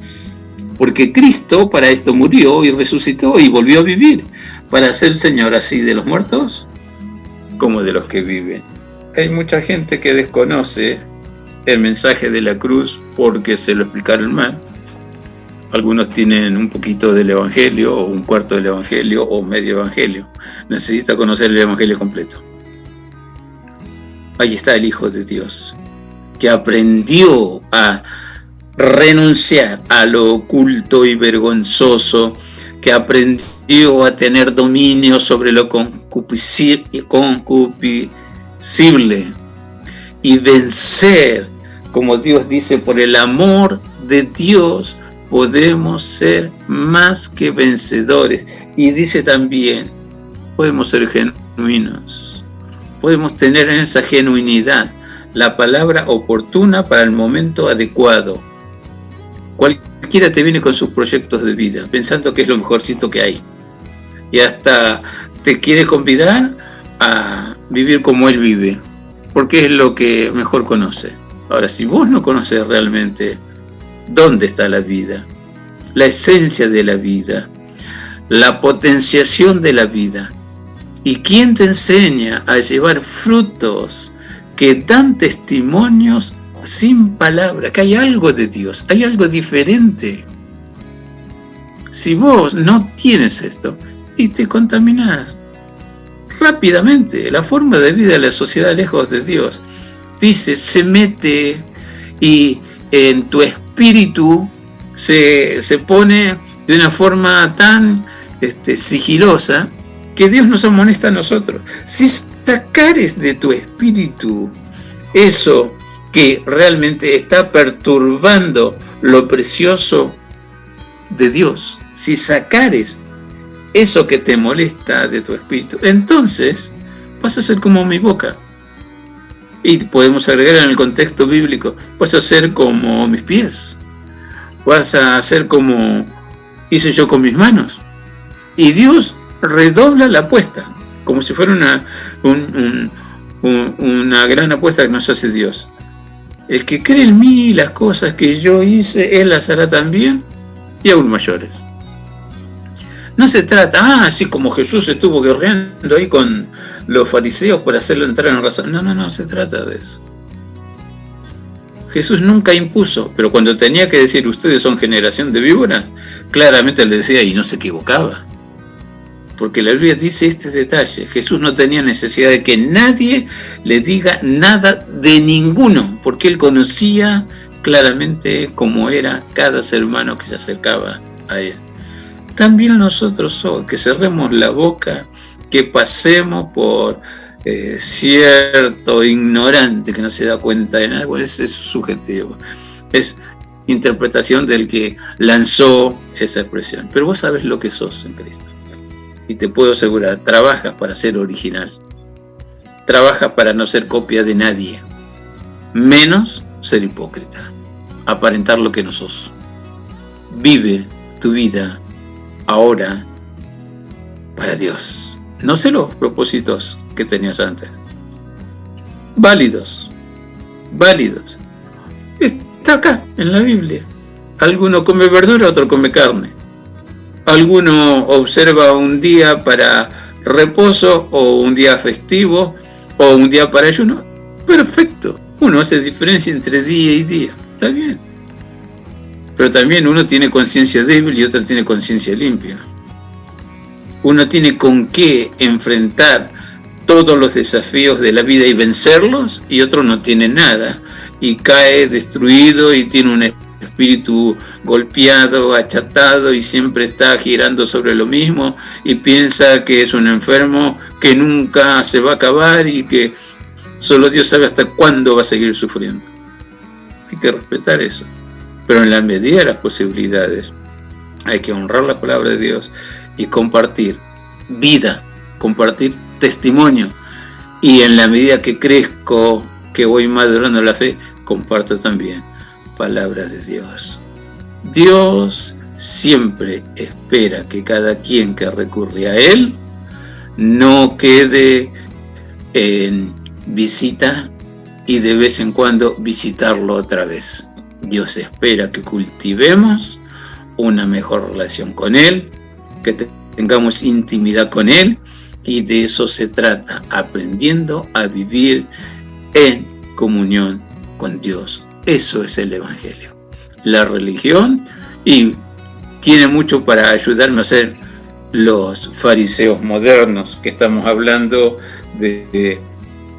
Porque Cristo para esto murió y resucitó y volvió a vivir. Para ser Señor así de los muertos como de los que viven. Hay mucha gente que desconoce el mensaje de la cruz porque se lo explicaron mal. Algunos tienen un poquito del Evangelio, o un cuarto del Evangelio, o medio Evangelio. Necesita conocer el Evangelio completo. Ahí está el Hijo de Dios, que aprendió a renunciar a lo oculto y vergonzoso, que aprendió a tener dominio sobre lo concupiscible y vencer, como Dios dice, por el amor de Dios podemos ser más que vencedores. Y dice también, podemos ser genuinos, podemos tener en esa genuinidad la palabra oportuna para el momento adecuado. Cualquiera te viene con sus proyectos de vida, pensando que es lo mejorcito que hay. Y hasta te quiere convidar a vivir como él vive, porque es lo que mejor conoce. Ahora, si vos no conoces realmente dónde está la vida, la esencia de la vida, la potenciación de la vida, y quién te enseña a llevar frutos que dan testimonios sin palabras, que hay algo de Dios, hay algo diferente. Si vos no tienes esto y te contaminás rápidamente, la forma de vida de la sociedad lejos de Dios, dice, se mete y en tu espíritu se pone de una forma tan sigilosa que Dios nos amonesta a nosotros. Si sacares de tu espíritu eso que realmente está perturbando lo precioso de Dios, si sacares eso que te molesta de tu espíritu, entonces vas a ser como mi boca. Y podemos agregar en el contexto bíblico, vas a ser como mis pies, vas a ser como hice yo con mis manos. Y Dios redobla la apuesta, como si fuera una gran apuesta que nos hace Dios. El que cree en mí, las cosas que yo hice, Él las hará también, y aún mayores. No se trata, así como Jesús estuvo guerreando ahí con los fariseos para hacerlo entrar en razón. No se trata de eso. Jesús nunca impuso, pero cuando tenía que decir ustedes son generación de víboras, claramente le decía y no se equivocaba. Porque la Biblia dice este detalle, Jesús no tenía necesidad de que nadie le diga nada de ninguno, porque Él conocía claramente cómo era cada ser humano que se acercaba a Él. También nosotros hoy, que cerremos la boca, que pasemos por cierto ignorante que no se da cuenta de nada, bueno, ese es subjetivo, es interpretación del que lanzó esa expresión. Pero vos sabés lo que sos en Cristo. Y te puedo asegurar, trabajas para ser original, trabajas para no ser copia de nadie, menos ser hipócrita, aparentar lo que no sos. Vive tu vida ahora para Dios, no sé los propósitos que tenías antes, válidos, está acá en la Biblia. Alguno come verdura, otro come carne. Alguno observa un día para reposo o un día festivo o un día para ayuno. Perfecto. Uno hace diferencia entre día y día. Está bien. Pero también uno tiene conciencia débil y otro tiene conciencia limpia. Uno tiene con qué enfrentar todos los desafíos de la vida y vencerlos, y otro no tiene nada y cae destruido y tiene un espíritu golpeado, achatado y siempre está girando sobre lo mismo y piensa que es un enfermo que nunca se va a acabar y que solo Dios sabe hasta cuándo va a seguir sufriendo. Hay que respetar eso, pero en la medida de las posibilidades hay que honrar la palabra de Dios y compartir vida, compartir testimonio, y en la medida que crezco, que voy madurando la fe, comparto también palabras de Dios. Dios siempre espera que cada quien que recurre a Él no quede en visita y de vez en cuando visitarlo otra vez. Dios espera que cultivemos una mejor relación con Él, que tengamos intimidad con Él, y de eso se trata, aprendiendo a vivir en comunión con Dios. Eso es el Evangelio. La religión, y tiene mucho para ayudarme a ser los fariseos modernos, que estamos hablando de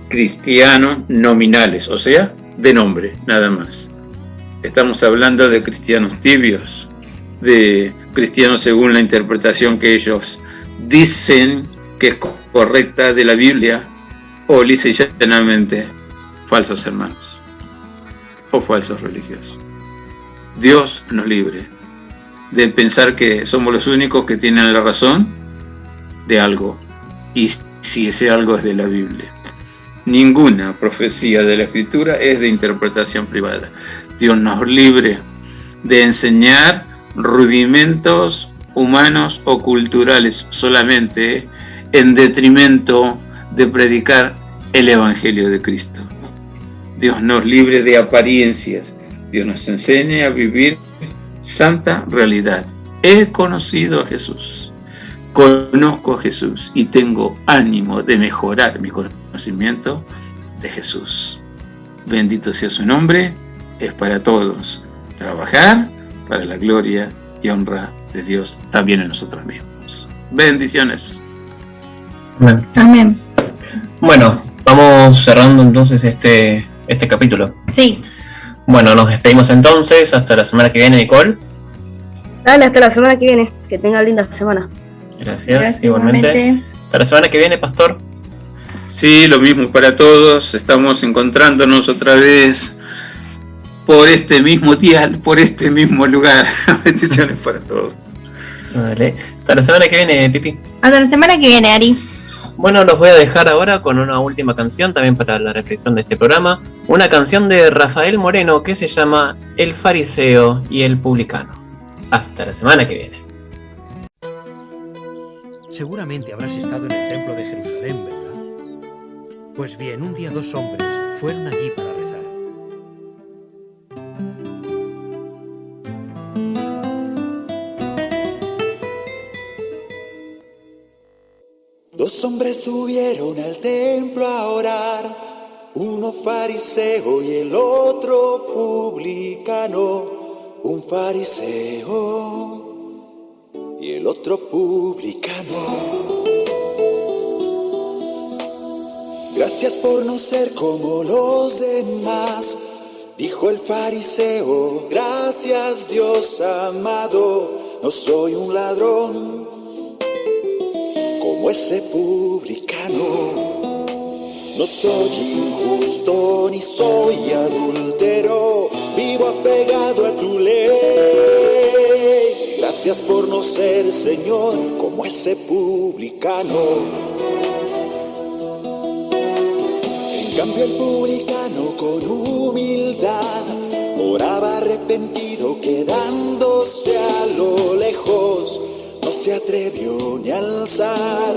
cristianos nominales, o sea, de nombre, nada más. Estamos hablando de cristianos tibios, de cristianos según la interpretación que ellos dicen que es correcta de la Biblia, o lisa y llanamente falsos hermanos o falsos religiosos. Dios nos libre de pensar que somos los únicos que tienen la razón de algo, y si ese algo es de la Biblia. Ninguna profecía de la Escritura es de interpretación privada. Dios nos libre de enseñar rudimentos humanos o culturales solamente en detrimento de predicar el Evangelio de Cristo. Dios nos libre de apariencias. Dios nos enseña a vivir santa realidad. He conocido a Jesús, conozco a Jesús y tengo ánimo de mejorar mi conocimiento de Jesús. Bendito sea su nombre. Es para todos trabajar para la gloria y honra de Dios, también en nosotros mismos. Bendiciones. Amén. Amén. Bueno, vamos cerrando entonces este capítulo. Sí. Bueno, nos despedimos entonces. Hasta la semana que viene, Nicole. Dale, hasta la semana que viene. Que tenga linda semana. Gracias, igualmente. Hasta la semana que viene, Pastor. Sí, lo mismo para todos. Estamos encontrándonos otra vez por este mismo día, por este mismo lugar. Bendiciones para todos. Vale. Hasta la semana que viene, Pipi. Hasta la semana que viene, Ari. Bueno, los voy a dejar ahora con una última canción también para la reflexión de este programa. Una canción de Rafael Moreno que se llama El fariseo y el publicano. Hasta la semana que viene. Seguramente habrás estado en el templo de Jerusalén, ¿verdad? Pues bien, un día 2 hombres fueron allí para rezar. Dos hombres subieron al templo a orar, uno fariseo y el otro publicano. Un fariseo y el otro publicano. Gracias por no ser como los demás, dijo el fariseo. Gracias, Dios amado, no soy un ladrón como ese publicano. No soy injusto ni soy adúltero, vivo apegado a tu ley. Gracias por no ser, Señor, como ese publicano. En cambio el publicano con humildad oraba arrepentido, quedándose a lo lejos. No se atrevió ni a alzar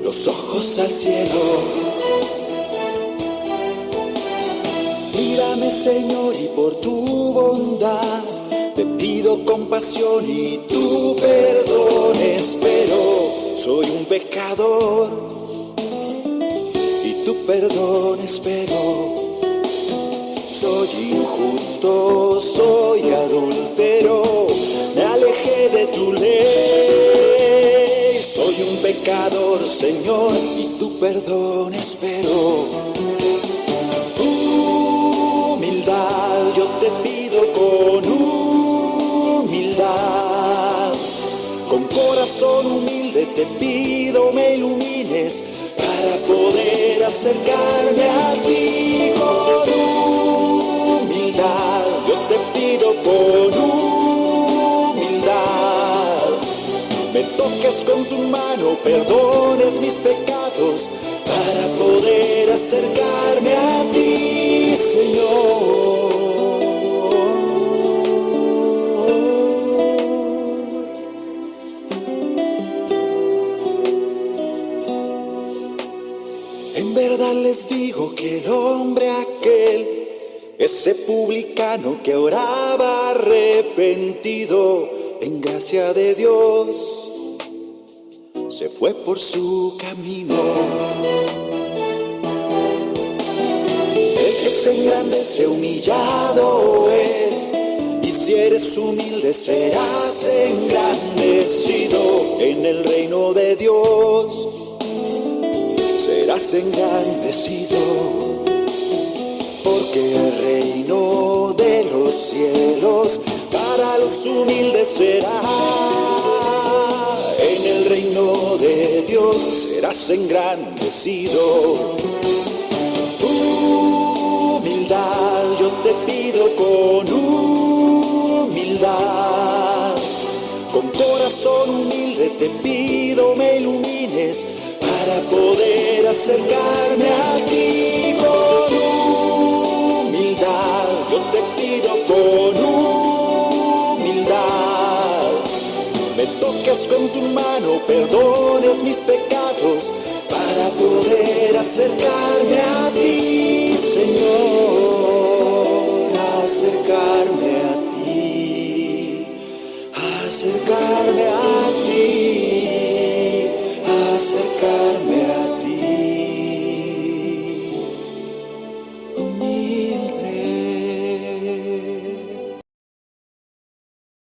los ojos al cielo. Mírame, Señor, y por tu bondad te pido compasión y tu perdón espero. Soy un pecador y tu perdón espero. Soy injusto, soy adúltero, me alejé de tu ley. Soy un pecador, Señor, y tu perdón espero. Humildad, yo te pido con humildad. Con corazón humilde te pido me ilumines para poder acercarme a ti con humildad. Yo te pido con humildad, me toques con tu mano, perdones mis pecados para poder acercarme a ti, Señor. En verdad les digo que el hombre aquel, ese publicano que oraba arrepentido en gracia de Dios, se fue por su camino. El que se engrandece humillado es, y si eres humilde serás engrandecido en el reino de Dios. Serás engrandecido, porque el reino de los cielos para los humildes será. En el reino de Dios serás engrandecido. Humildad, yo te pido con humildad. Con corazón humilde te pido me ilumines para poder acercarme a ti con humildad. Yo te pido con humildad, me toques con tu mano, perdones mis pecados para poder acercarme a ti, Señor. Acercarme a ti, acercarme a ti, acercarme